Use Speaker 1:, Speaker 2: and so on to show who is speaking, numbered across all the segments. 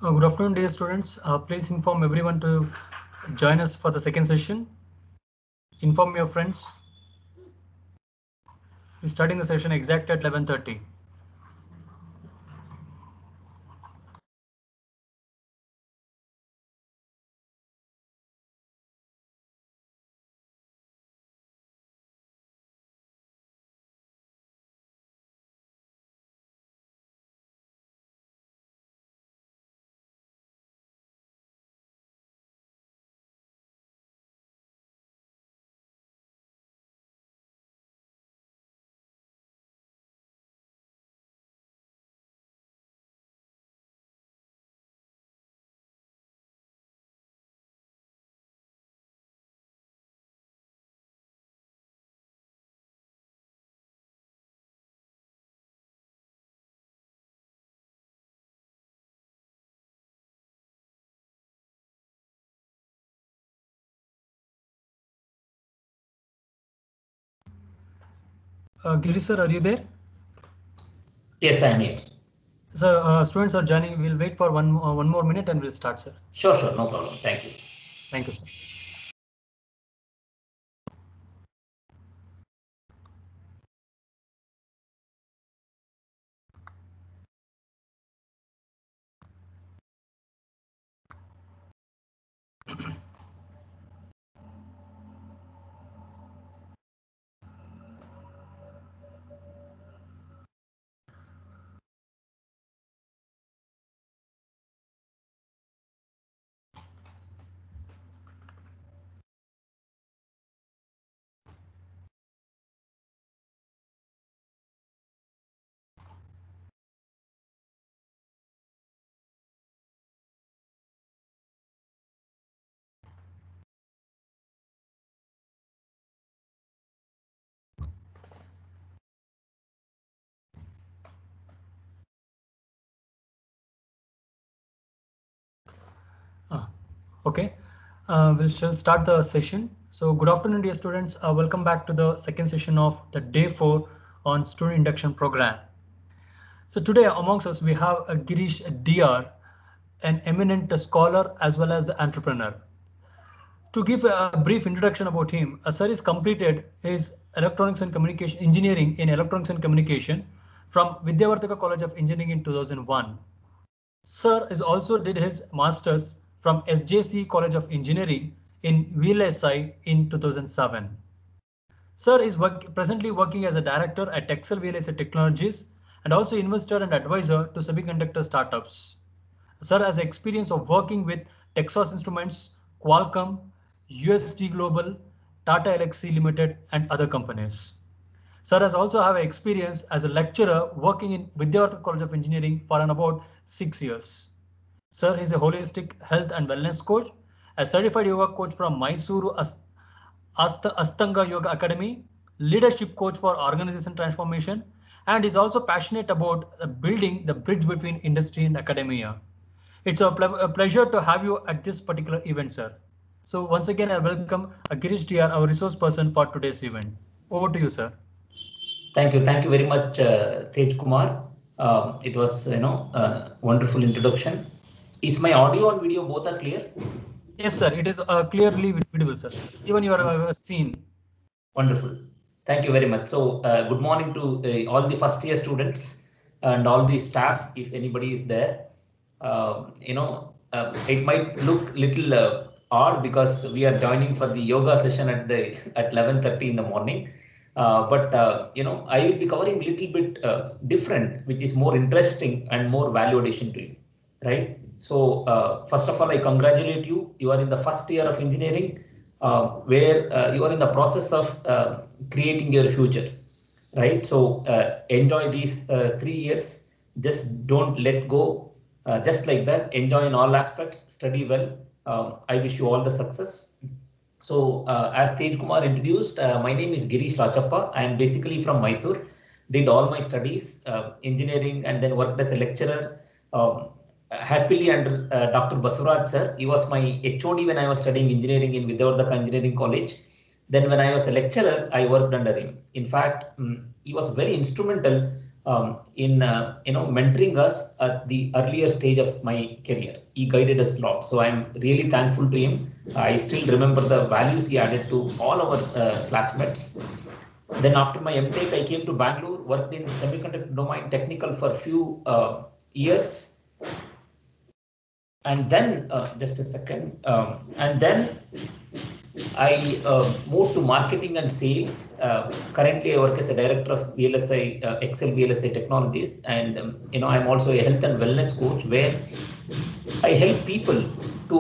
Speaker 1: Good afternoon, dear students. Please inform everyone to join us for the second session. Inform your friends. We're starting the session exact at 11:30. Giri sir, are you there?
Speaker 2: Yes, I am here.
Speaker 1: So students are joining. We'll wait for one more minute and we'll start, sir.
Speaker 2: Sure, no problem. Thank you.
Speaker 1: Thank you, sir. Okay, we'll shall start the session. So good afternoon, dear students. Welcome back to the second session of the day 4 on student induction program. So today amongst us we have Girish DR, an eminent scholar as well as the entrepreneur. To give a brief introduction about him, Sir is completed his electronics and communication engineering in electronics and communication from Vidyavartaka College of Engineering in 2001. Sir is also did his masters from SJC College of Engineering in VLSI in 2007. Sir is presently working as a director at Excel VLSI Technologies and also investor and advisor to semiconductor startups. Sir has experience of working with Texas Instruments, Qualcomm, UST Global, Tata Elxsi Limited, and other companies. Sir has also have experience as a lecturer working in Vidyavartaka College of Engineering for about 6 years. Sir is a holistic health and wellness coach, a certified yoga coach from Mysuru Astanga Yoga Academy, leadership coach for organization transformation, and is also passionate about building the bridge between industry and academia. It's a pleasure to have you at this particular event, sir. So once again, I welcome Girish DR, our resource person for today's event. Over to you, sir.
Speaker 2: Thank you very much, Tej Kumar. It was, wonderful introduction. Is my audio and video both are clear?
Speaker 1: Yes, sir. It is clearly visible, sir. Even your scene.
Speaker 2: Wonderful. Thank you very much. So, good morning to all the first year students and all the staff, if anybody is there. It might look little odd because we are joining for the yoga session at 11:30 in the morning. But I will be covering a little bit different, which is more interesting and more value addition to you, right? So, first of all, I congratulate you. You are in the first year of engineering, where you are in the process of creating your future, right? So, enjoy these 3 years. Just don't let go. Just like that, enjoy in all aspects, study well. I wish you all the success. So, as Tej Kumar introduced, my name is Girish Rachappa. I am basically from Mysore. Did all my studies, engineering, and then worked as a lecturer. Happily under Dr. Basuraj sir. He was my HOD when I was studying engineering in Vidyavartaka Engineering College. Then when I was a lecturer, I worked under him. In fact, he was very instrumental in mentoring us at the earlier stage of my career. He guided us a lot, so I'm really thankful to him. I still remember the values he added to all our classmates. Then after my MTech, I came to Bangalore, worked in semiconductor domain technical for a few years. And then, just a second, and then I moved to marketing and sales. Currently, I work as a director of VLSI, Excel VLSI Technologies, and I'm also a health and wellness coach where I help people to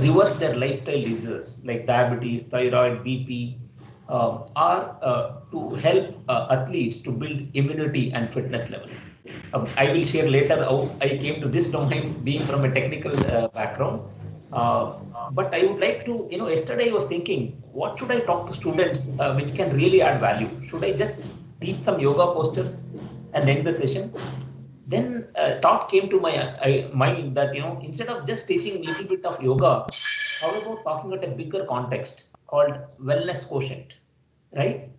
Speaker 2: reverse their lifestyle diseases like diabetes, thyroid, BP, or to help athletes to build immunity and fitness level. I will share later how I came to this domain, being from a technical background. But I would like to, yesterday I was thinking, what should I talk to students which can really add value? Should I just teach some yoga postures and end the session? Then thought came to my mind that instead of just teaching a little bit of yoga, how about talking at a bigger context called wellness quotient, right?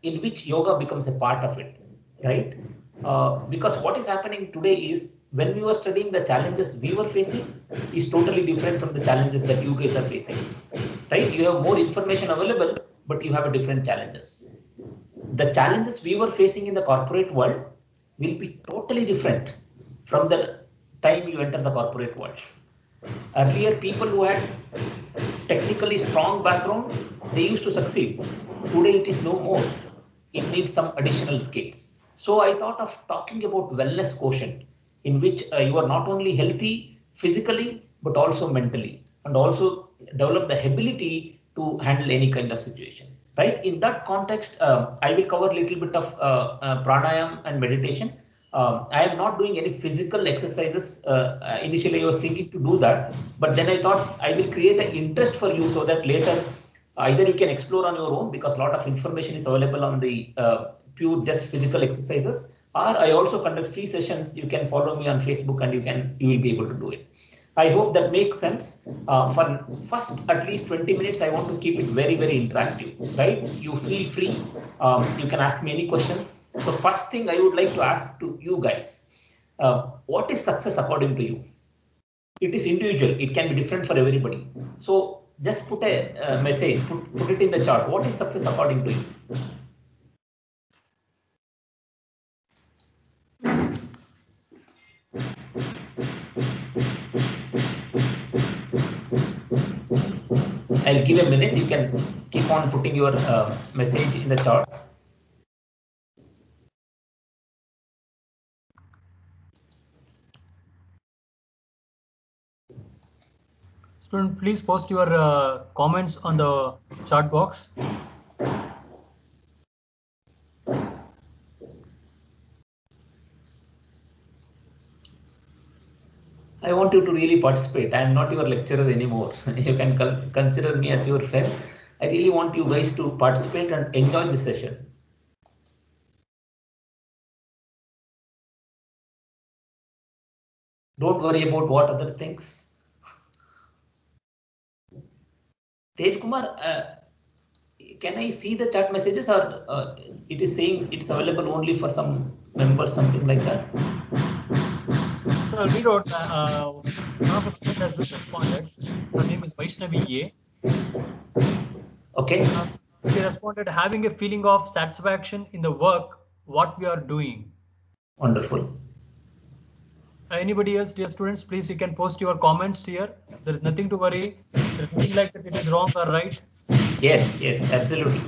Speaker 2: In which yoga becomes a part of it, right? Because what is happening today is when we were studying, the challenges we were facing is totally different from the challenges that you guys are facing, right? You have more information available, but you have a different challenges. The challenges we were facing in the corporate world will be totally different from the time you enter the corporate world. Earlier, people who had technically strong background, they used to succeed. Today, it is no more. It needs some additional skills. So I thought of talking about wellness quotient, in which you are not only healthy physically, but also mentally, and also develop the ability to handle any kind of situation. Right? In that context, I will cover a little bit of pranayam and meditation. I am not doing any physical exercises. Initially, I was thinking to do that, but then I thought I will create an interest for you so that later either you can explore on your own because a lot of information is available on the pure just physical exercises, or I also conduct free sessions. You can follow me on Facebook and you will be able to do it. I hope that makes sense. For first at least 20 minutes, I want to keep it very, very interactive, right? You feel free. You can ask me any questions. So first thing I would like to ask to you guys, what is success according to you? It is individual. It can be different for everybody. So just put a message, put it in the chart. What is success according to you? I'll give a minute. You can keep on putting your message in the chart.
Speaker 1: Student, please post your comments on the chat box.
Speaker 2: I want you to really participate. I am not your lecturer anymore. You can consider me as your friend. I really want you guys to participate and enjoy the session. Don't worry about what other things. Tej Kumar, can I see the chat messages, or it is saying it's available only for some members, something like that?
Speaker 1: So we wrote, one of the students has been responded. Her name is Vaishnavi A.
Speaker 2: Okay.
Speaker 1: She responded, having a feeling of satisfaction in the work, what we are doing.
Speaker 2: Wonderful.
Speaker 1: Anybody else, dear students, please, you can post your comments here. There is nothing to worry. There's nothing like that it is wrong or right.
Speaker 2: Yes, yes, absolutely.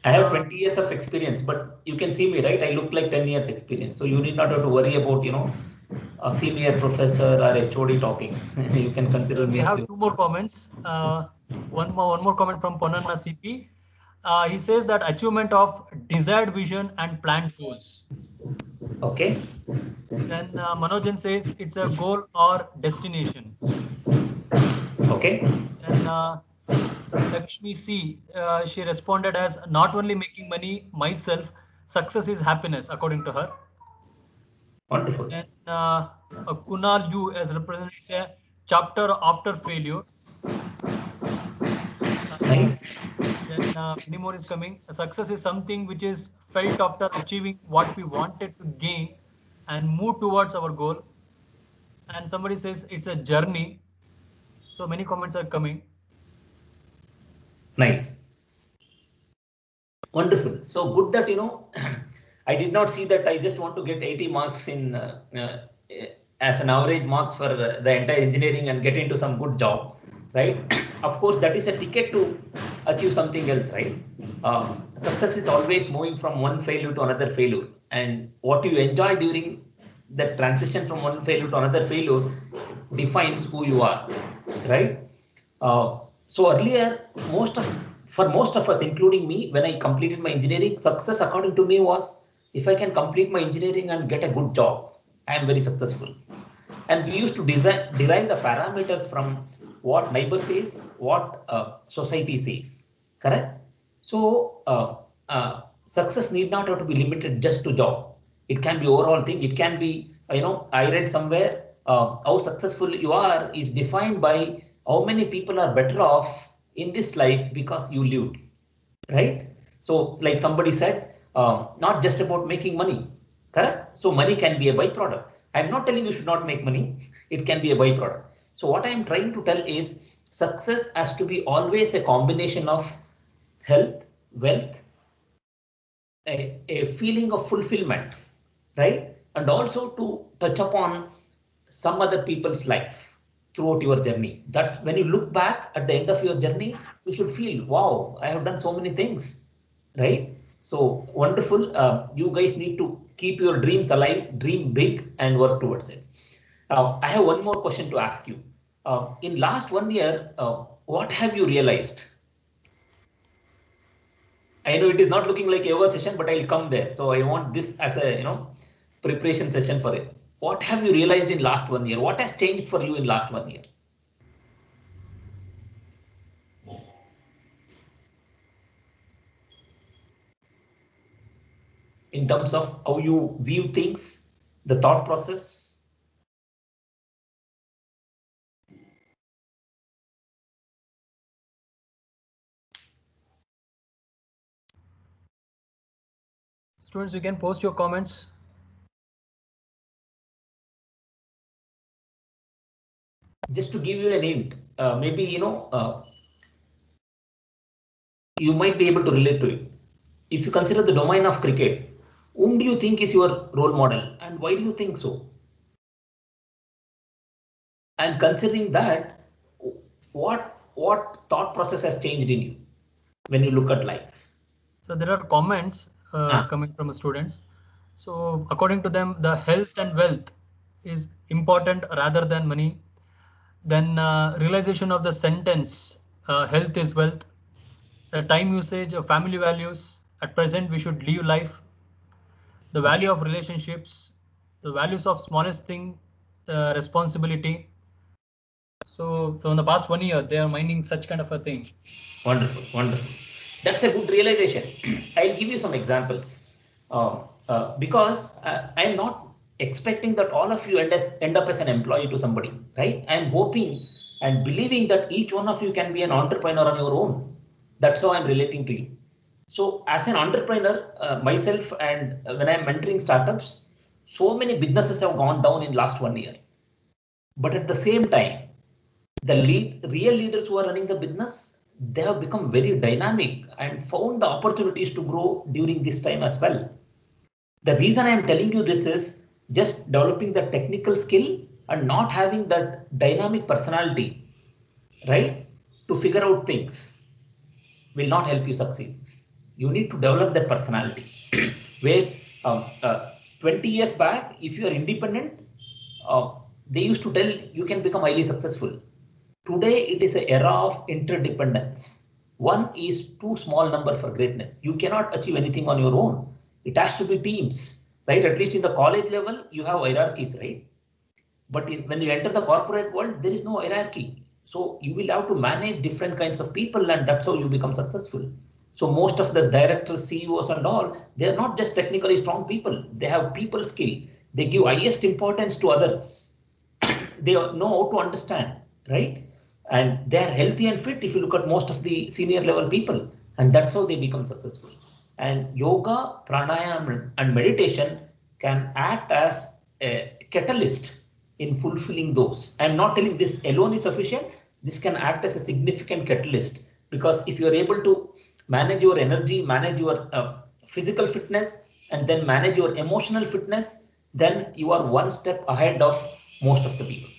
Speaker 2: I have 20 years of experience, but you can see me, right? I look like 10 years experience. So you need not have to worry about, a senior professor or HOD talking. You can consider me.
Speaker 1: We have two more comments. One more comment from Ponanna CP. He says that achievement of desired vision and planned goals.
Speaker 2: Okay.
Speaker 1: Then Manojan says it's a goal or destination.
Speaker 2: Okay.
Speaker 1: And Lakshmi C, she responded as not only making money myself, success is happiness, according to her.
Speaker 2: Wonderful.
Speaker 1: And Kunal U as represents a chapter after failure.
Speaker 2: Nice.
Speaker 1: Then many more is coming. Success is something which is felt after achieving what we wanted to gain and move towards our goal. And somebody says it's a journey. So many comments are coming.
Speaker 2: Nice. Wonderful. So good that, I did not see that. I just want to get 80 marks in as an average marks for the entire engineering and get into some good job, right? Of course, that is a ticket to achieve something else, right? Success is always moving from one failure to another failure, and what you enjoy during the transition from one failure to another failure defines who you are, right? So earlier, for most of us, including me, when I completed my engineering, success according to me was if I can complete my engineering and get a good job, I am very successful. And we used to derive the parameters from what neighbor says, what society says, correct? So success need not have to be limited just to job. It can be overall thing. It can be, I read somewhere how successful you are is defined by how many people are better off in this life because you lived, right? So like somebody said, not just about making money, correct? So money can be a byproduct. I'm not telling you should not make money. It can be a byproduct. So what I'm trying to tell is success has to be always a combination of health, wealth, a feeling of fulfillment, right? And also to touch upon some other people's life throughout your journey. That when you look back at the end of your journey, you should feel, wow, I have done so many things, right? So wonderful. You guys need to keep your dreams alive, dream big, and work towards it. I have one more question to ask you. In last 1 year, what have you realized? I know it is not looking like a yoga session, but I'll come there. So I want this as a preparation session for it. What have you realized in last 1 year? What has changed for you in last 1 year? In terms of how you view things, the thought process.
Speaker 1: Students, you can post your comments.
Speaker 2: Just to give you an hint, maybe you might be able to relate to it. If you consider the domain of cricket, whom do you think is your role model, and why do you think so? And considering that, what thought process has changed in you when you look at life?
Speaker 1: So there are comments coming from students. So according to them, the health and wealth is important rather than money. Then realization of the sentence, health is wealth. The time usage of family values. At present, we should live life. The value of relationships, the values of smallest thing, responsibility. So in the past 1 year, they are minding such kind of a thing.
Speaker 2: Wonderful, wonderful. That's a good realization. I'll give you some examples. Because I'm not expecting that all of you end up as an employee to somebody, right? I'm hoping and believing that each one of you can be an entrepreneur on your own. That's how I'm relating to you. So as an entrepreneur, myself and when I'm mentoring startups, so many businesses have gone down in last 1 year. But at the same time, the real leaders who are running the business, they have become very dynamic and found the opportunities to grow during this time as well. The reason I am telling you this is just developing the technical skill and not having that dynamic personality, right? To figure out things will not help you succeed. You need to develop that personality. Where um, uh, 20 years back, if you are independent, uh, they used to tell you can become highly successful. Today, it is an era of interdependence. One is too small number for greatness. You cannot achieve anything on your own. It has to be teams, right? At least in the college level, you have hierarchies, right? But when you enter the corporate world, there is no hierarchy. So you will have to manage different kinds of people, and that's how you become successful. So most of the directors, CEOs, and all, they are not just technically strong people. They have people skill. They give highest importance to others. They know how to understand, right? and they are healthy and fit if you look at most of the senior level people, and that's how they become successful. And yoga, pranayama, and meditation can act as a catalyst in fulfilling those. I'm not telling this alone is sufficient. This can act as a significant catalyst, because if you are able to manage your energy, manage your physical fitness, and then manage your emotional fitness, then you are one step ahead of most of the people,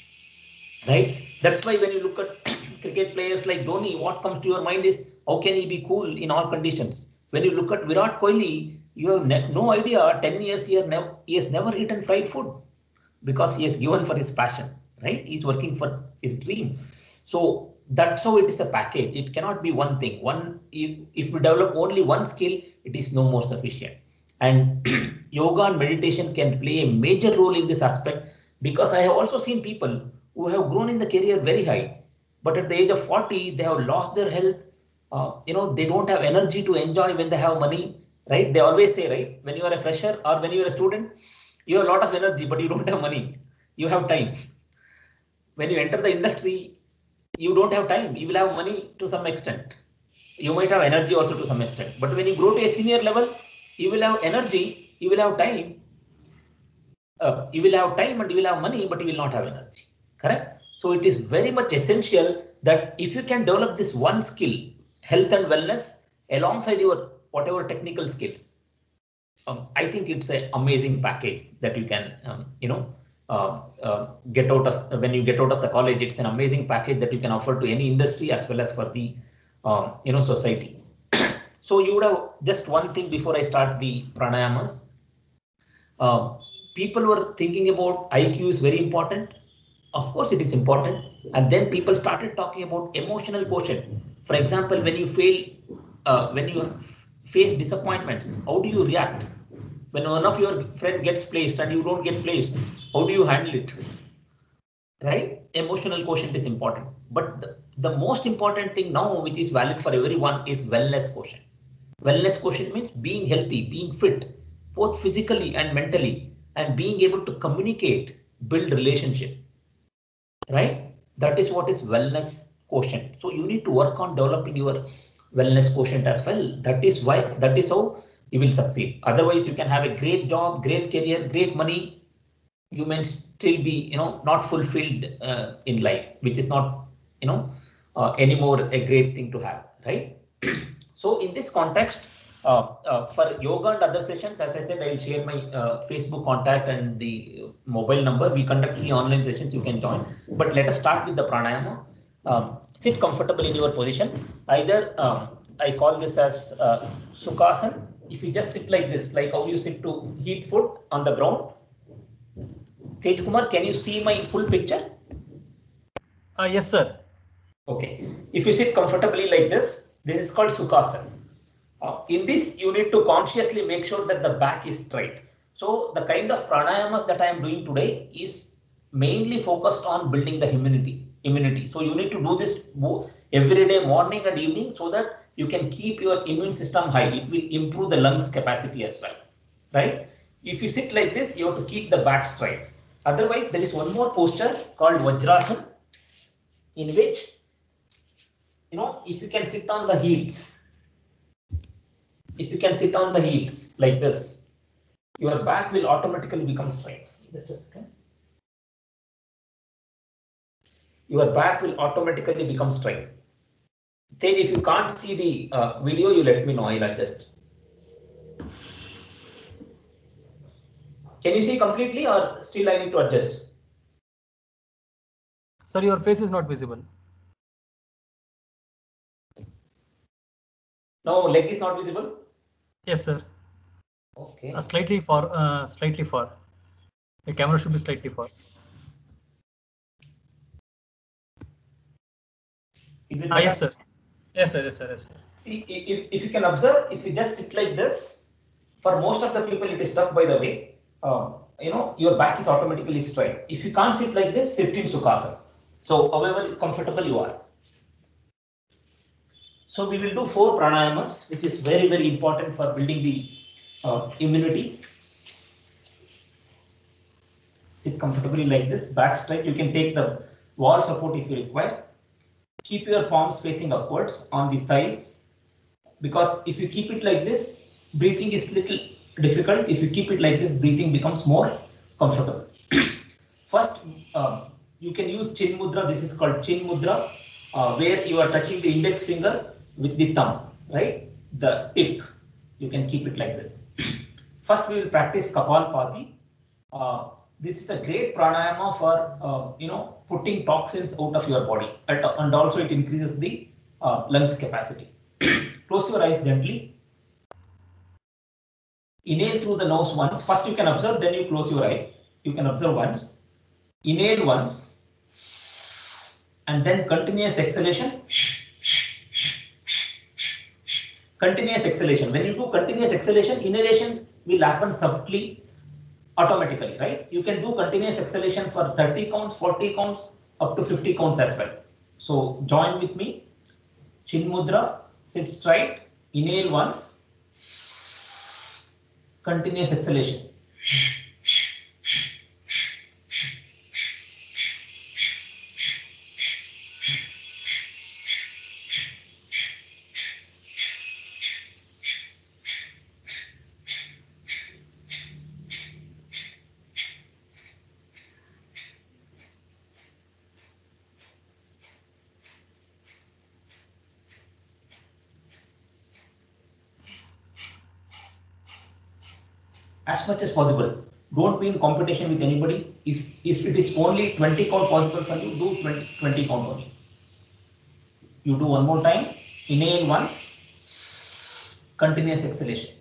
Speaker 2: right? That's why when you look at cricket players like Dhoni, what comes to your mind is how can he be cool in all conditions? When you look at Virat Kohli, you have no idea. 10 years he has never eaten fried food because he has given for his passion, right? He's working for his dream. So that's how it is a package. It cannot be one thing. If we develop only one skill, it is no more sufficient. And yoga and meditation can play a major role in this aspect, because I have also seen people who have grown in the career very high, but at the age of 40, they have lost their health. They don't have energy to enjoy when they have money, right? They always say, right, when you are a fresher or when you are a student, you have a lot of energy, but you don't have money. You have time. When you enter the industry, you don't have time. You will have money to some extent. You might have energy also to some extent. But when you grow to a senior level, you will have energy, you will have time, and you will have money, but you will not have energy. Correct? So it is very much essential that if you can develop this one skill, health and wellness, alongside your whatever technical skills, I think it's an amazing package that you can, get out of when you get out of the college. It's an amazing package that you can offer to any industry as well as for the, society. So you would have just one thing before I start the pranayamas. Uh, People were thinking about IQ is very important. Of course, it is important. And then people started talking about emotional quotient. For example, when you face disappointments, how do you react? When one of your friend gets placed and you don't get placed, how do you handle it? Right? Emotional quotient is important. But the most important thing now, which is valid for everyone, is wellness quotient. Wellness quotient means being healthy, being fit, both physically and mentally, and being able to communicate, build relationship, right? That is what is wellness quotient. So you need to work on developing your wellness quotient as well. That is how you will succeed. Otherwise, you can have a great job, great career, great money. You may still be, not fulfilled in life, which is not, anymore a great thing to have, right? So in this context, for yoga and other sessions, as I said, I will share my Facebook contact and the mobile number. We conduct free online sessions, you can join. But let us start with the pranayama. Sit comfortable in your position. Either I call this as Sukhasana. If you just sit like this, like how you sit to heat foot on the ground. Tej Kumar, can you see my full picture?
Speaker 1: Yes, sir.
Speaker 2: Okay. If you sit comfortably like this is called Sukhasana. In this, you need to consciously make sure that the back is straight. So the kind of pranayamas that I am doing today is mainly focused on building the immunity. So you need to do this every day, morning and evening, so that you can keep your immune system high. It will improve the lungs capacity as well, right? If you sit like this, you have to keep the back straight. Otherwise, there is one more posture called Vajrasana, in which, if you can sit on the heels, like this, your back will automatically become straight. Just a second. Your back will automatically become straight. Then if you can't see the video, you let me know, I'll adjust. Can you see completely or still I need to adjust?
Speaker 1: Sir, your face is not visible.
Speaker 2: No, leg is not visible?
Speaker 1: Yes, sir.
Speaker 2: Okay.
Speaker 1: Slightly far, slightly far. The camera should be slightly far.
Speaker 2: Is it better?
Speaker 1: Yes, sir. Yes, sir. Yes, sir. Yes, sir.
Speaker 2: See, if you can observe, if you just sit like this, for most of the people it is tough, by the way. Your back is automatically straight. If you can't sit like this, sit in Sukhasana. So however comfortable you are. So we will do 4 pranayamas, which is very, very important for building the immunity. Sit comfortably like this, back straight. You can take the wall support if you require. keep your palms facing upwards on the thighs, because if you keep it like this, breathing is little difficult. If you keep it like this, breathing becomes more comfortable. First, you can use chin mudra. This is called chin mudra, where you are touching the index finger with the thumb, right? The tip. You can keep it like this. First, we will practice Kapalbhati. This is a great pranayama for putting toxins out of your body, and also it increases the lungs capacity. Close your eyes gently. Inhale through the nose once. First you can observe, then you close your eyes. You can observe once. Inhale once. And then continuous exhalation. Continuous exhalation. When you do continuous exhalation, inhalations will happen subtly, automatically, right? You can do continuous exhalation for 30 counts, 40 counts, up to 50 counts as well. So join with me. Chin mudra, sit straight, inhale once. Continuous exhalation. As much as possible. Don't be in competition with anybody. If it is only 20 count possible for you, do 20 count only. You do one more time. Inhale once. Continuous exhalation.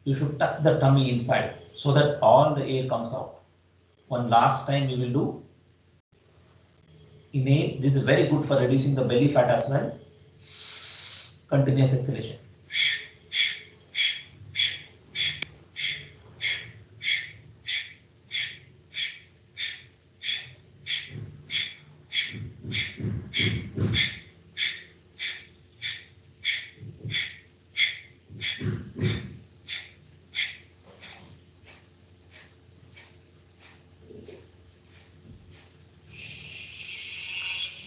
Speaker 2: You should tuck the tummy inside so that all the air comes out. One last time we will do. Inhale. This is very good for reducing the belly fat as well. Continuous exhalation.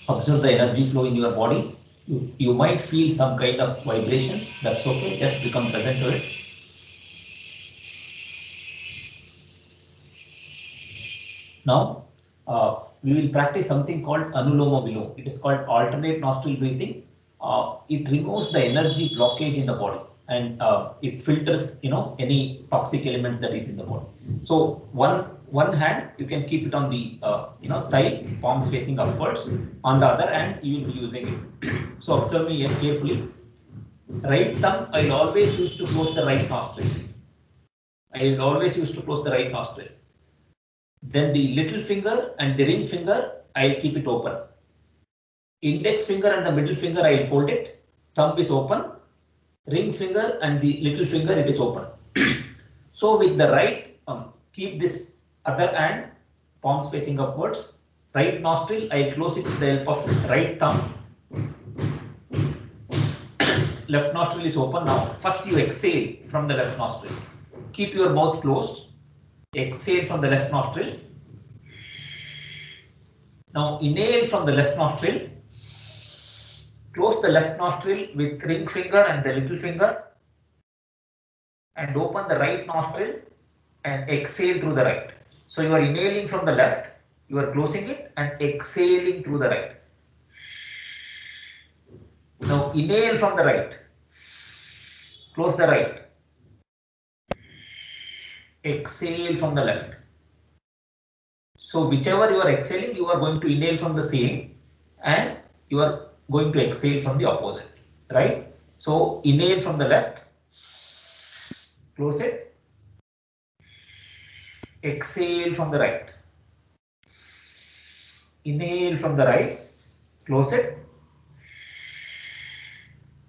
Speaker 2: Observe the energy flow in your body. You might feel some kind of vibrations. That's okay. Just become present to it. Now, we will practice something called Anuloma Viloma. It is called alternate nostril breathing. It removes the energy blockage in the body, and it filters any toxic elements that is in the body. So one hand you can keep it on the thigh, palms facing upwards. On the other hand you will be using it. So observe me here carefully. Right thumb I will always use to close the right nostril. Then the little finger and the ring finger I'll keep it open. Index finger and the middle finger I'll fold it. Thumb is open. Ring finger and the little finger it is open. So with the right, keep this other hand, palms facing upwards. Right nostril I'll close it with the help of right thumb. Left nostril is open now. First you exhale from the left nostril. Keep your mouth closed. Exhale from the left nostril. Now inhale from the left nostril. Close the left nostril with ring finger and the little finger. And open the right nostril and exhale through the right. So you are inhaling from the left. You are closing it and exhaling through the right. Now inhale from the right. Close the right. Exhale from the left. So whichever you are exhaling, you are going to inhale from the same and you are going to exhale from the opposite, right? So inhale from the left, close it, exhale from the right. Inhale from the right, close it,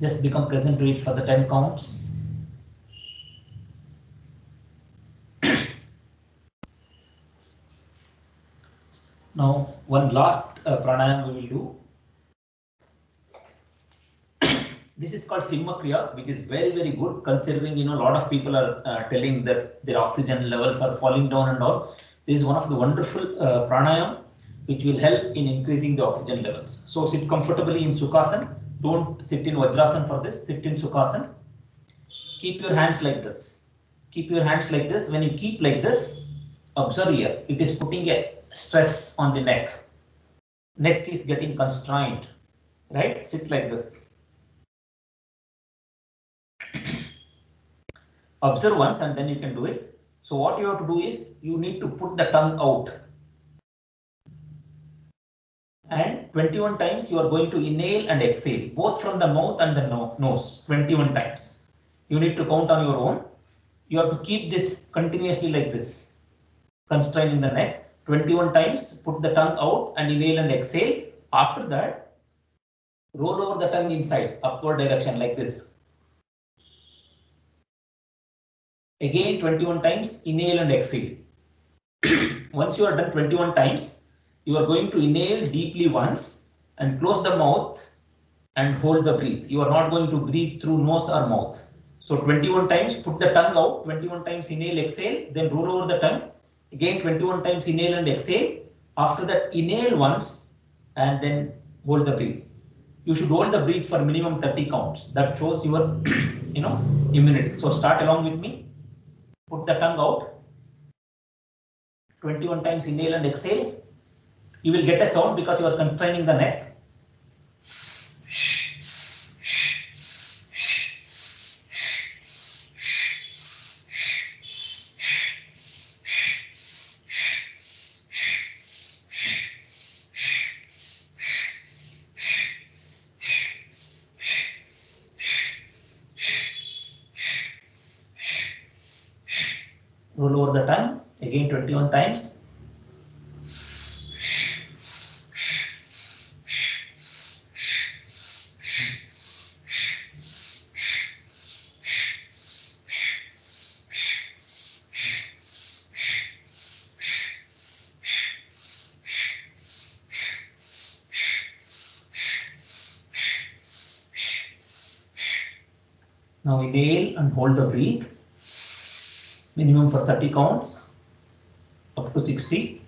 Speaker 2: Just become present to it for the 10 counts. Now, one last pranayama we will do. This is called Simha Kriya, which is very, very good considering, a lot of people are telling that their oxygen levels are falling down and all. This is one of the wonderful pranayam which will help in increasing the oxygen levels. So sit comfortably in Sukhasana. Don't sit in Vajrasana for this. Sit in Sukhasana. Keep your hands like this. Keep your hands like this. When you keep like this, observe here. It is putting a stress on the neck. Neck is getting constrained. Right? Sit like this. Observe once and then you can do it. So what you have to do is you need to put the tongue out. And 21 times you are going to inhale and exhale, both from the mouth and the nose, 21 times. You need to count on your own. You have to keep this continuously like this, constraining the neck. 21 times, put the tongue out and inhale and exhale. After that, roll over the tongue inside, upward direction like this. Again 21 times, inhale and exhale. Once you are done 21 times, you are going to inhale deeply once and close the mouth and hold the breath. You are not going to breathe through nose or mouth. So 21 times, put the tongue out, 21 times inhale, exhale, then roll over the tongue. Again 21 times inhale and exhale. After that, inhale once and then hold the breath. You should hold the breath for minimum 30 counts. That shows your immunity. So start along with me. Put the tongue out. 21 times inhale and exhale. You will get a sound because you are constraining the neck. Roll over the tongue again 21 times. Now inhale and hold the breath. Minimum for 30 counts, up to 60.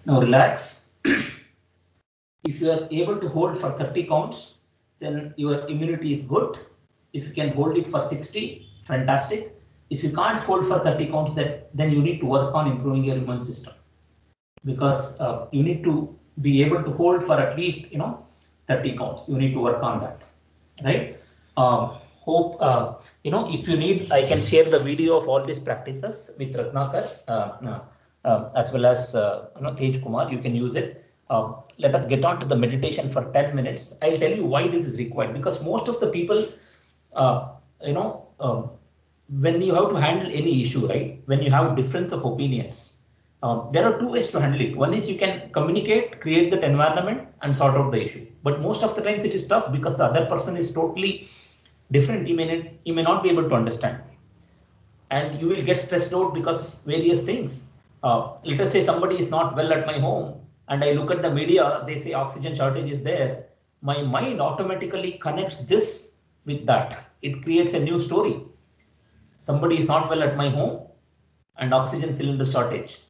Speaker 2: Now relax. If you are able to hold for 30 counts, then your immunity is good. If you can hold it for 60, fantastic. If you can't hold for 30 counts, then you need to work on improving your immune system, because you need to be able to hold for at least 30 counts. You need to work on that, right? Hope if you need, I can share the video of all these practices with Ratnakar as well as Tej Kumar. You can use it. Let us get on to the meditation for 10 minutes. I'll tell you why this is required, because most of the people, when you have to handle any issue, right? When you have difference of opinions, there are two ways to handle it. One is you can communicate, create that environment and sort out the issue. But most of the times it is tough because the other person is totally different. You may not be able to understand. And you will get stressed out because of various things. Let us say somebody is not well at my home and I look at the media, they say oxygen shortage is there. my mind automatically connects this with that. It creates a new story. Somebody is not well at my home and oxygen cylinder shortage.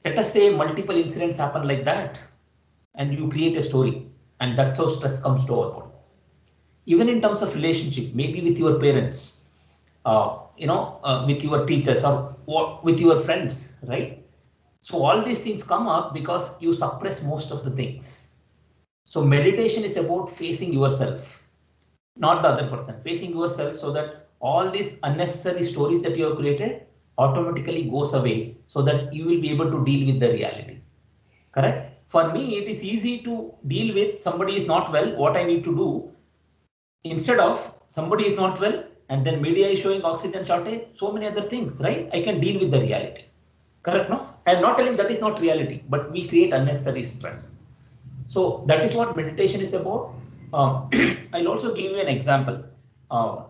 Speaker 2: Let us say multiple incidents happen like that and you create a story, and that's how stress comes to our body. Even in terms of relationship, maybe with your parents, with your teachers or with your friends, right? So all these things come up because you suppress most of the things. So meditation is about facing yourself, not the other person, facing yourself, so that all these unnecessary stories that you have created automatically goes away, so that you will be able to deal with the reality. Correct? For me, it is easy to deal with somebody is not well, what I need to do, instead of somebody is not well and then media is showing oxygen shortage, so many other things, right? I can deal with the reality. Correct? No, I am not telling that is not reality, but we create unnecessary stress. So that is what meditation is about. I'll also give you an example. Uh,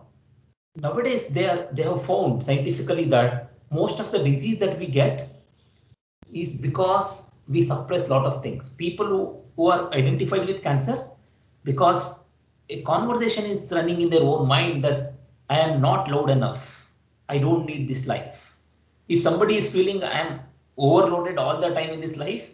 Speaker 2: Nowadays, they have found scientifically that most of the disease that we get is because we suppress a lot of things. People who are identified with cancer, because a conversation is running in their own mind that I am not loud enough. I don't need this life. If somebody is feeling I am overloaded all the time in this life,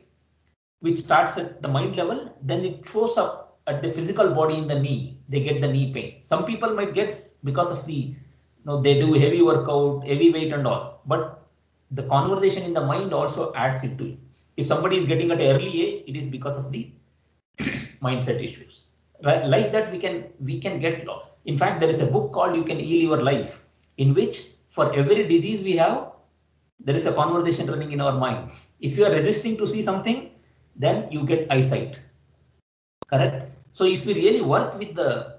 Speaker 2: which starts at the mind level, then it shows up at the physical body in the knee. They get the knee pain. Some people might get because of they do heavy workout, heavy weight and all. But the conversation in the mind also adds it to it. If somebody is getting at an early age, it is because of the mindset issues. Right? Like that, we can get. In fact, there is a book called "You Can Heal Your Life," in which for every disease we have, there is a conversation running in our mind. If you are resisting to see something, then you get eyesight. Correct? So if we really work with the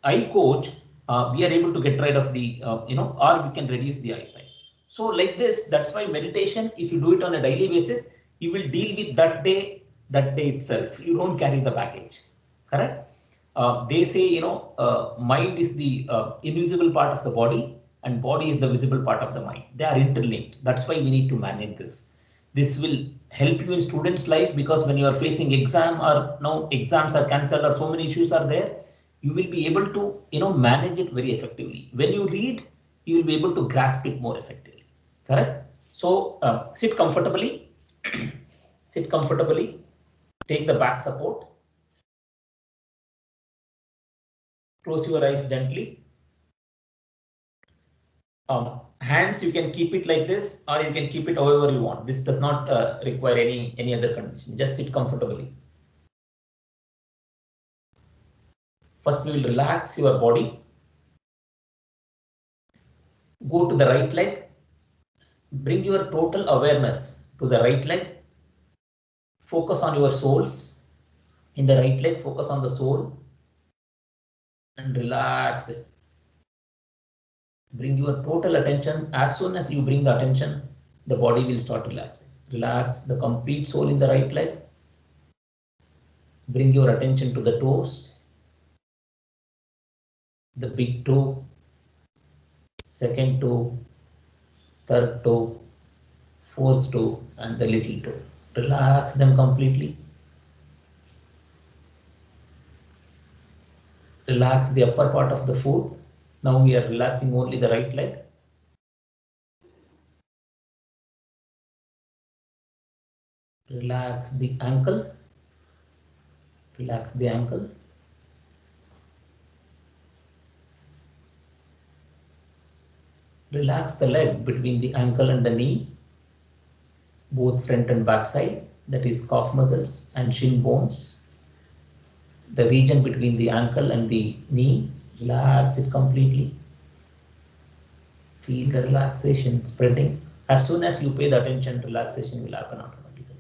Speaker 2: eye coach, we are able to get rid of the, or we can reduce the eyesight. So like this, that's why meditation, if you do it on a daily basis, you will deal with that day itself. You don't carry the baggage. Correct? They say, mind is the invisible part of the body and body is the visible part of the mind. They are interlinked. That's why we need to manage this. This will help you in students' life, because when you are facing exam or no exams are cancelled or so many issues are there, you will be able to manage it very effectively. When you read, you will be able to grasp it more effectively. Correct? So sit comfortably, sit comfortably, take the back support, close your eyes gently. Hands, you can keep it like this or you can keep it however you want. This does not require any other condition. Just sit comfortably. First, we will relax your body. Go to the right leg. Bring your total awareness to the right leg. Focus on your soles. In the right leg, focus on the sole and relax it. Bring your total attention. As soon as you bring the attention, the body will start relaxing. Relax the complete sole in the right leg. Bring your attention to the toes. The big toe, second toe, third toe, fourth toe, and the little toe. Relax them completely. Relax the upper part of the foot. Now we are relaxing only the right leg. Relax the ankle. Relax the ankle. Relax the leg between the ankle and the knee, both front and back side, that is calf muscles and shin bones. The region between the ankle and the knee, relax it completely. Feel the relaxation spreading. As soon as you pay the attention, relaxation will happen automatically.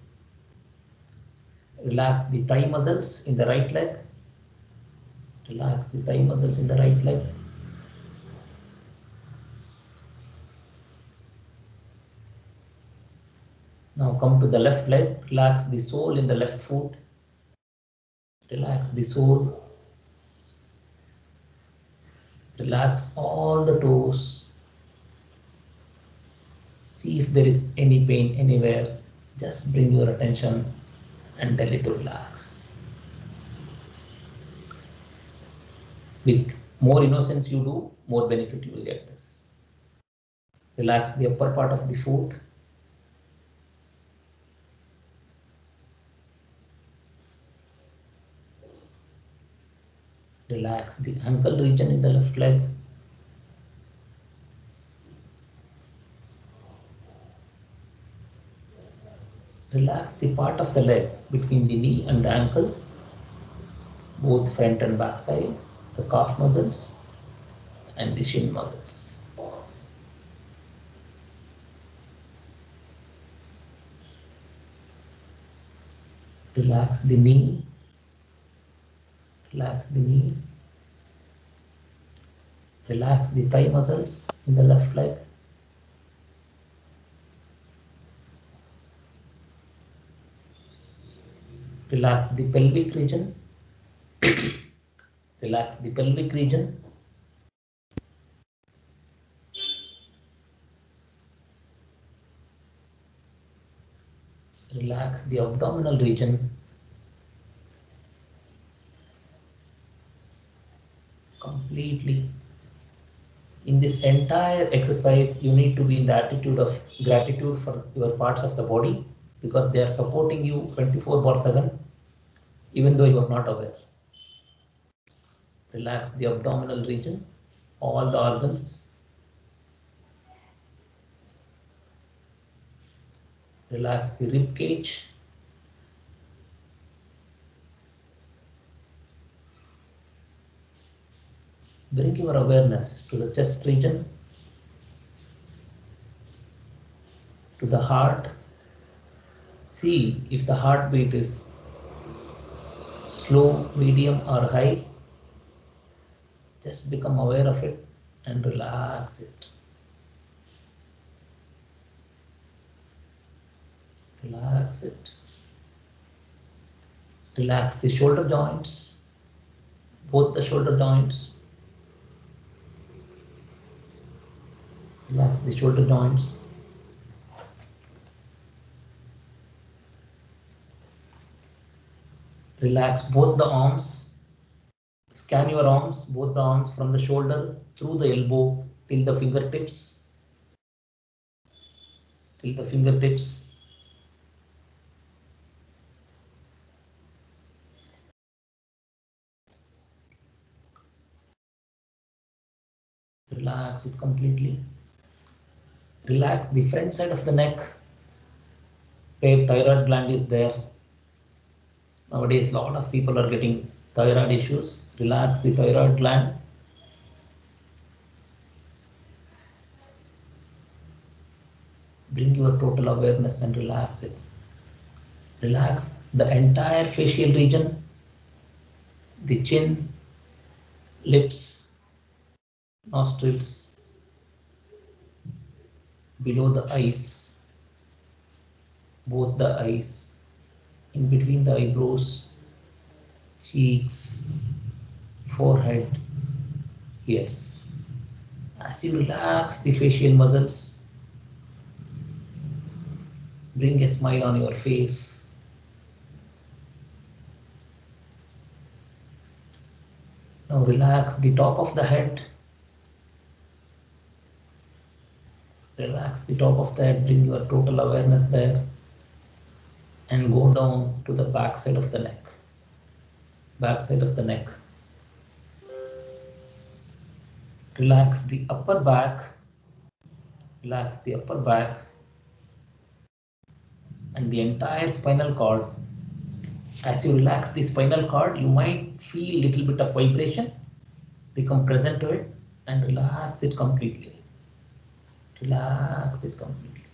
Speaker 2: Relax the thigh muscles in the right leg. Relax the thigh muscles in the right leg. Now come to the left leg. Relax the sole in the left foot. Relax the sole. Relax all the toes. See if there is any pain anywhere. Just bring your attention and tell it to relax. With more innocence you do, more benefit you will get this. Relax the upper part of the foot. Relax the ankle region in the left leg. Relax the part of the leg between the knee and the ankle, both front and back side, the calf muscles and the shin muscles. Relax the knee. Relax the knee. Relax the thigh muscles in the left leg. Relax the pelvic region. Relax the pelvic region. Relax the abdominal region. Completely. In this entire exercise, you need to be in the attitude of gratitude for your parts of the body because they are supporting you 24/7, even though you are not aware. Relax the abdominal region, all the organs. Relax the rib cage. Bring your awareness to the chest region, to the heart. See if the heartbeat is slow, medium, or high. Just become aware of it and relax it. Relax it. Relax the shoulder joints, both the shoulder joints. Relax the shoulder joints. Relax both the arms. Scan your arms, both the arms from the shoulder through the elbow till the fingertips. Till the fingertips. Relax it completely. Relax the front side of the neck where thyroid gland is there. Nowadays, a lot of people are getting thyroid issues. Relax the thyroid gland. Bring your total awareness and relax it. Relax the entire facial region, the chin, lips, nostrils, below the eyes, both the eyes, in between the eyebrows, cheeks, forehead, ears. As you relax the facial muscles, bring a smile on your face. Now relax the top of the head. Relax the top of the head, bring your total awareness there and go down to the back side of the neck. Back side of the neck. Relax the upper back. Relax the upper back and the entire spinal cord. As you relax the spinal cord, you might feel a little bit of vibration. Become present to it and relax it completely. Relax it completely.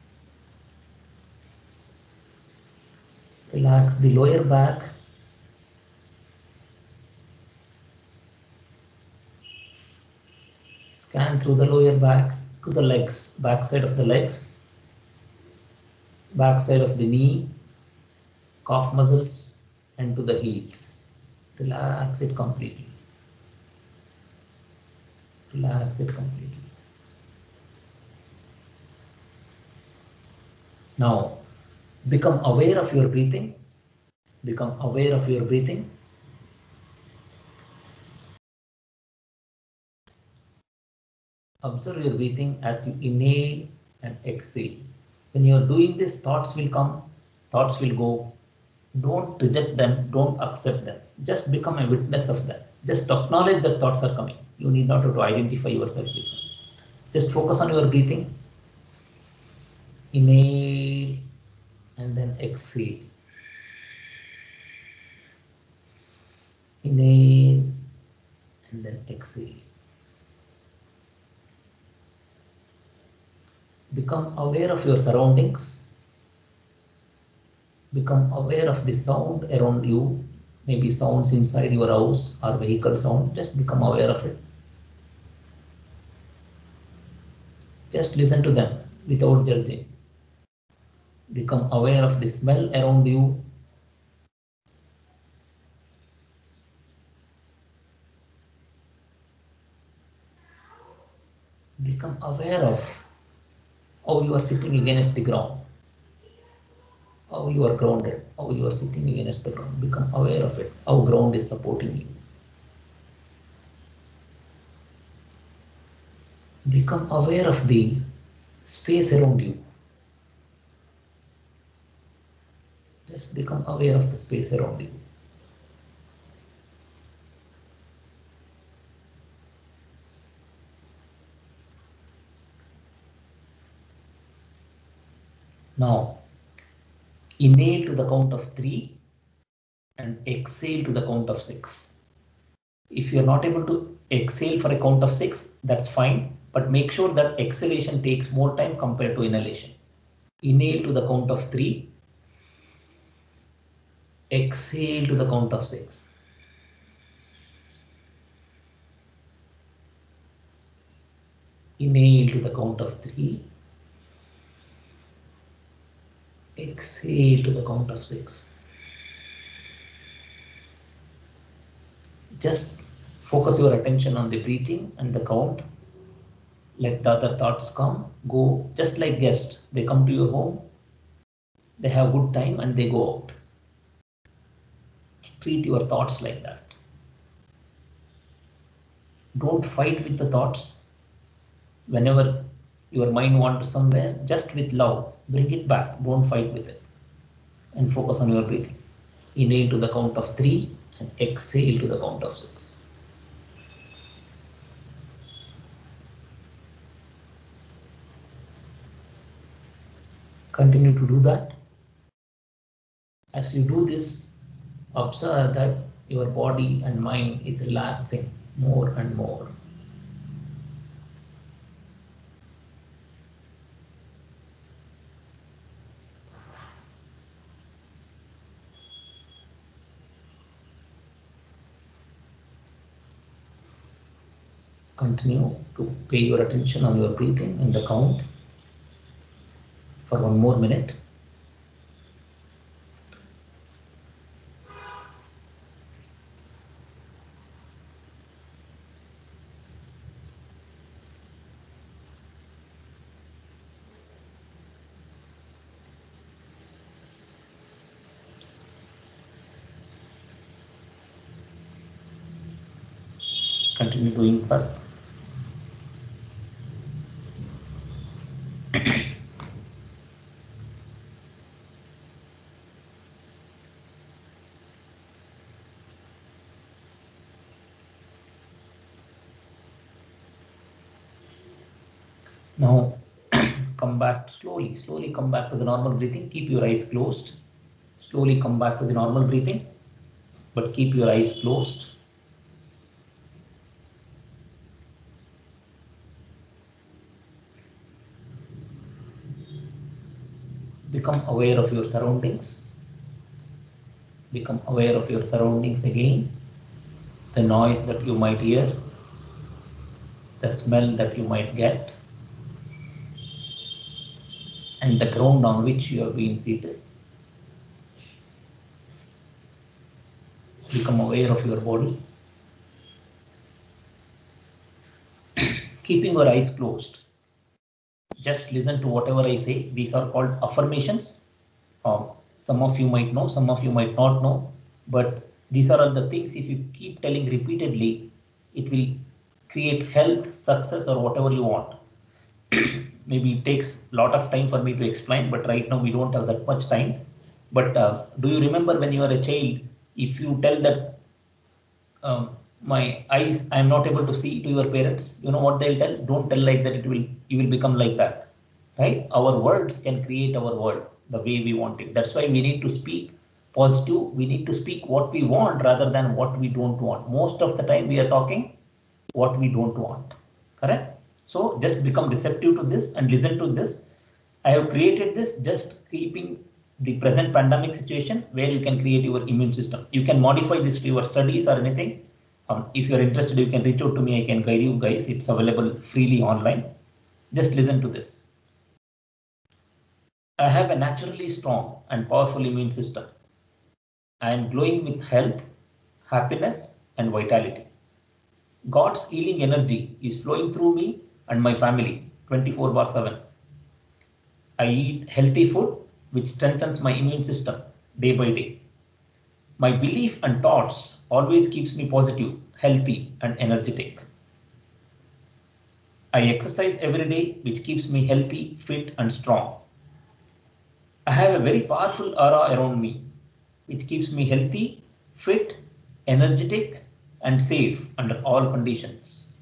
Speaker 2: Relax the lower back. Scan through the lower back to the legs, back side of the legs, back side of the knee, calf muscles, and to the heels. Relax it completely. Relax it completely. Now, become aware of your breathing. Become aware of your breathing. Observe your breathing as you inhale and exhale. When you are doing this, thoughts will come, thoughts will go. Don't reject them, don't accept them. Just become a witness of them. Just acknowledge that thoughts are coming. You need not have to identify yourself with them. Just focus on your breathing. Inhale and then exhale. Inhale and then exhale. Become aware of your surroundings. Become aware of the sound around you. Maybe sounds inside your house or vehicle sound. Just become aware of it. Just listen to them without judging. Become aware of the smell around you. Become aware of how you are sitting against the ground, how you are grounded, how you are sitting against the ground. Become aware of it, how ground is supporting you. Become aware of the space around you. Just become aware of the space around you. Now, inhale to the count of 3 and exhale to the count of 6. If you are not able to exhale for a count of 6, that's fine, but make sure that exhalation takes more time compared to inhalation. Inhale to the count of 3, exhale to the count of 6. Inhale to the count of 3, exhale to the count of 6. Just focus your attention on the breathing and the count. Let the other thoughts come, go, just like guests. They come to your home, they have good time and they go out. Treat your thoughts like that. Don't fight with the thoughts. Whenever your mind wanders somewhere, just with love, bring it back. Don't fight with it. And focus on your breathing. Inhale to the count of 3 and exhale to the count of 6. Continue to do that. As you do this, observe that your body and mind is relaxing more and more. Continue to pay your attention on your breathing and the count for 1 more minute. Continue doing that. Now come back slowly, slowly come back to the normal breathing. Keep your eyes closed. Slowly come back to the normal breathing, but keep your eyes closed. Become aware of your surroundings. Become aware of your surroundings again. The noise that you might hear, the smell that you might get, and the ground on which you have been seated. Become aware of your body. Keeping your eyes closed. Just listen to whatever I say. These are called affirmations. Some of you might know, some of you might not know, but these are all the things. If you keep telling repeatedly, it will create health, success, or whatever you want. Maybe it takes a lot of time for me to explain, but right now we don't have that much time. But do you remember when you were a child, if you tell that my eyes, I am not able to see to your parents, you know what they'll tell? Don't tell like that, you will become like that, right? Our words can create our world the way we want it. That's why we need to speak positive. We need to speak what we want rather than what we don't want. Most of the time we are talking what we don't want, correct? So just become receptive to this and listen to this. I have created this just keeping the present pandemic situation where you can create your immune system. You can modify this to your studies or anything. If you are interested, you can reach out to me. I can guide you guys. It's available freely online. Just listen to this. I have a naturally strong and powerful immune system. I am glowing with health, happiness, and vitality. God's healing energy is flowing through me and my family 24/7. I eat healthy food which strengthens my immune system day by day. My belief and thoughts always keeps me positive, healthy, and energetic. I exercise every day which keeps me healthy, fit, and strong. I have a very powerful aura around me which keeps me healthy, fit, energetic, and safe under all conditions.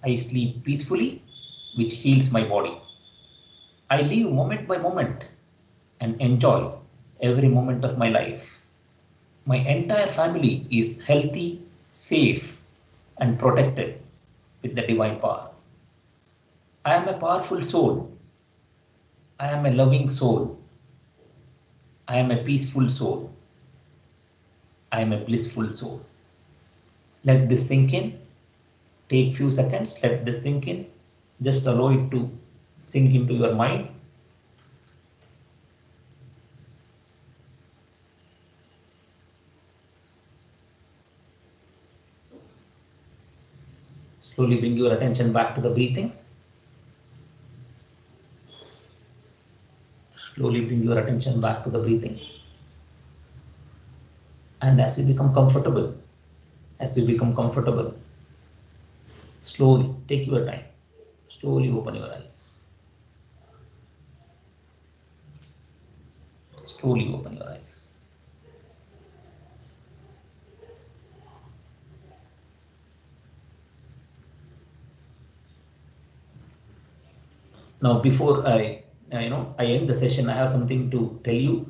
Speaker 2: I sleep peacefully, which heals my body. I live moment by moment and enjoy every moment of my life. My entire family is healthy, safe, and protected with the divine power. I am a powerful soul. I am a loving soul. I am a peaceful soul. I am a blissful soul. Let this sink in. Take few seconds. Let this sink in. Just allow it to sink into your mind. Slowly bring your attention back to the breathing. Slowly bring your attention back to the breathing. And as you become comfortable, slowly take your time. Slowly open your eyes. Slowly open your eyes. Now, before I end the session, I have something to tell you.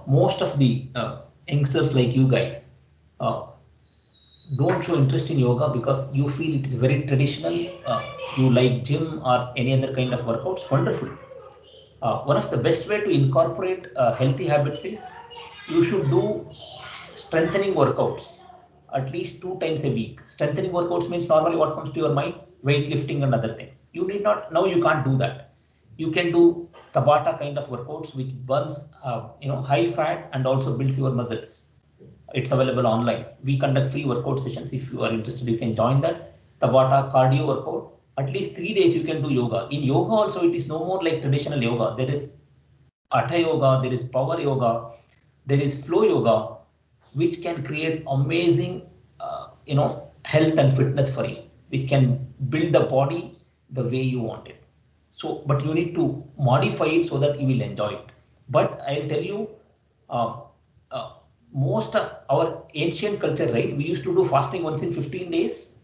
Speaker 2: Most of the youngsters like you guys uh, don't show interest in yoga because you feel it is very traditional. You like gym or any other kind of workouts. Wonderful. One of the best way to incorporate healthy habits is you should do strengthening workouts at least 2 times a week. Strengthening workouts means normally what comes to your mind, weightlifting and other things. You need not, now you can't do that. You can do Tabata kind of workouts which burns high fat and also builds your muscles. It's available online. We conduct free workout sessions. If you are interested, you can join that. Tabata cardio workout. At least 3 days you can do yoga. In yoga also, it is no more like traditional yoga. There is Hatha yoga, there is power yoga, there is flow yoga, which can create amazing, health and fitness for you, which can build the body the way you want it. So, but you need to modify it so that you will enjoy it. But I'll tell you, uh, uh, most of our ancient culture, right? We used to do fasting once in 15 days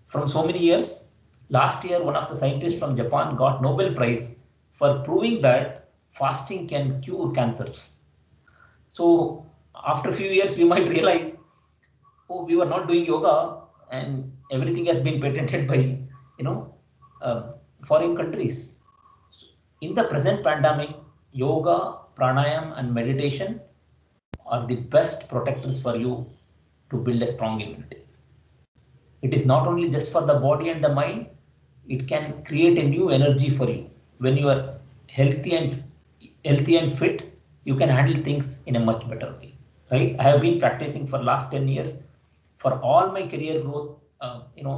Speaker 2: from so many years. Last year, one of the scientists from Japan got Nobel Prize for proving that fasting can cure cancer. So after a few years, we might realize, oh, we were not doing yoga and everything has been patented by, foreign countries. So in the present pandemic, yoga, pranayam, and meditation are the best protectors for you to build a strong immunity. It is not only just for the body and the mind, it can create a new energy for you. When you are healthy and fit, you can handle things in a much better way. Right? I have been practicing for last 10 years. For all my career growth,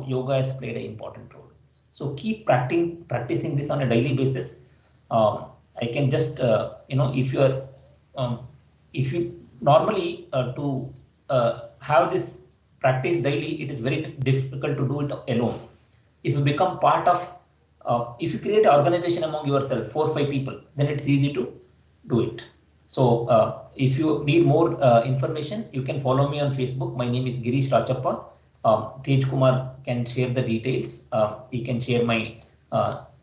Speaker 2: yoga has played an important role. So keep practicing this on a daily basis. I can just, if you are, if you normally to have this practice daily, it is very difficult to do it alone. If you become part of, if you create an organization among yourself, 4 or 5 people, then it's easy to do it. So if you need more information, you can follow me on Facebook. My name is Girish Rachappa. Tej Kumar can share the details. He can share my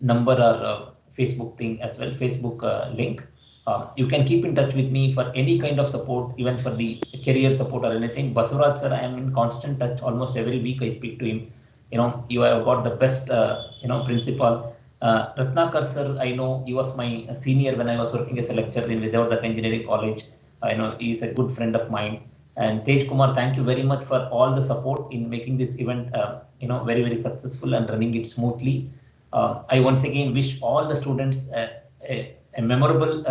Speaker 2: number or Facebook thing as well, Facebook link. You can keep in touch with me for any kind of support, even for the career support or anything. Basuraj sir, I am in constant touch. Almost every week I speak to him. You have got the best, principal. Ratnakar sir, I know he was my senior when I was working as a lecturer in Vidyavardak Engineering College. I know he is a good friend of mine. And Tej Kumar, thank you very much for all the support in making this event, very, very successful and running it smoothly. I once again wish all the students a memorable,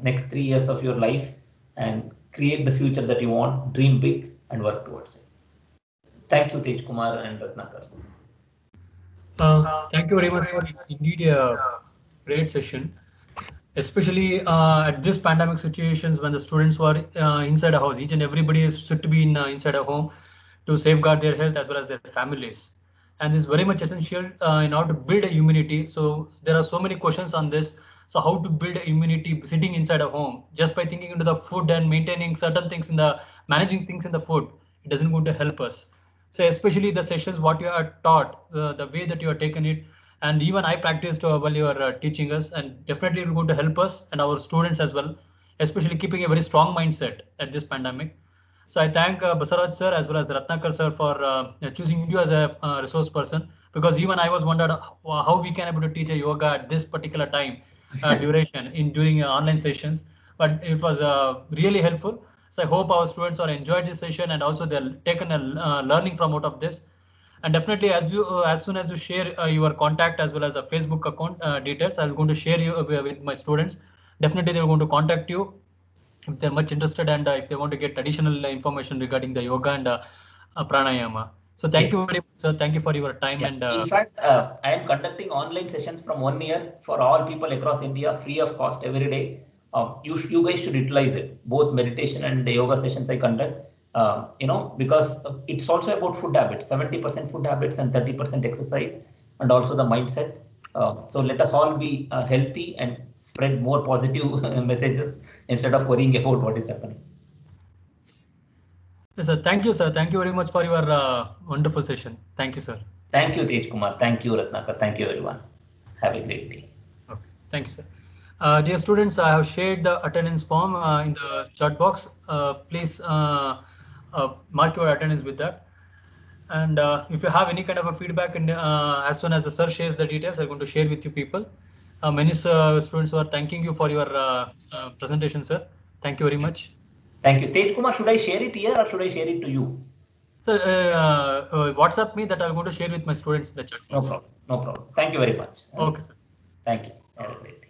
Speaker 2: next 3 years of your life, and create the future that you want, dream big and work towards it. Thank you, Tej Kumar and Ratnakar.
Speaker 1: Thank you very much, sir. It's indeed a great session, especially at this pandemic situations when the students were inside a house. Each and everybody is should to be inside a home to safeguard their health as well as their families. And this is very much essential in order to build a immunity. So there are so many questions on this. So how to build a immunity sitting inside a home just by thinking into the food and maintaining certain things in the managing things in the food, it doesn't going to help us. So especially the sessions, what you are taught, the way that you are taken it, and even I practiced while you are teaching us, and definitely it will going to help us and our students as well, especially keeping a very strong mindset at this pandemic. So I thank Basaraj sir as well as Ratnakar sir for choosing you as a resource person, because even I was wondered how we can able to teach a yoga at this particular time duration in during online sessions, but it was really helpful. So I hope our students are enjoyed this session and also they're taken a learning from out of this. And definitely, as soon as you share your contact as well as a Facebook account details, I'm going to share you with my students. Definitely, they're going to contact you if they're much interested and if they want to get additional information regarding the yoga and pranayama. So thank
Speaker 2: Yes.
Speaker 1: you very much, sir. Thank you for your time
Speaker 2: Yeah.
Speaker 1: and
Speaker 2: In fact, I am conducting online sessions from 1 year for all people across India, free of cost every day. You guys should utilize it. Both meditation and the yoga sessions I conduct. Because it's also about food habits. 70% food habits and 30% exercise, and also the mindset. So let us all be healthy and spread more positive messages instead of worrying about what is happening.
Speaker 1: yes, sir. Thank you, sir. Thank you very much for your wonderful session. Thank you, sir.
Speaker 2: Thank you, Tej Kumar. Thank you, Ratnakar. Thank you, everyone. Have a great day.
Speaker 1: Okay. Thank you, sir. Dear students, I have shared the attendance form in the chat box. Please mark your attendance with that. And if you have any kind of a feedback, and as soon as the sir shares the details, I'm going to share with you people. Many students are thanking you for your presentation, sir. Thank you very much.
Speaker 2: Thank you. Tej Kumar, should I share it here or should I share it to you?
Speaker 1: So WhatsApp me that I'm going to share with my students in the chat
Speaker 2: No
Speaker 1: box.
Speaker 2: problem. No problem. Thank you very much.
Speaker 1: Okay, sir.
Speaker 2: Thank you. Have a great day.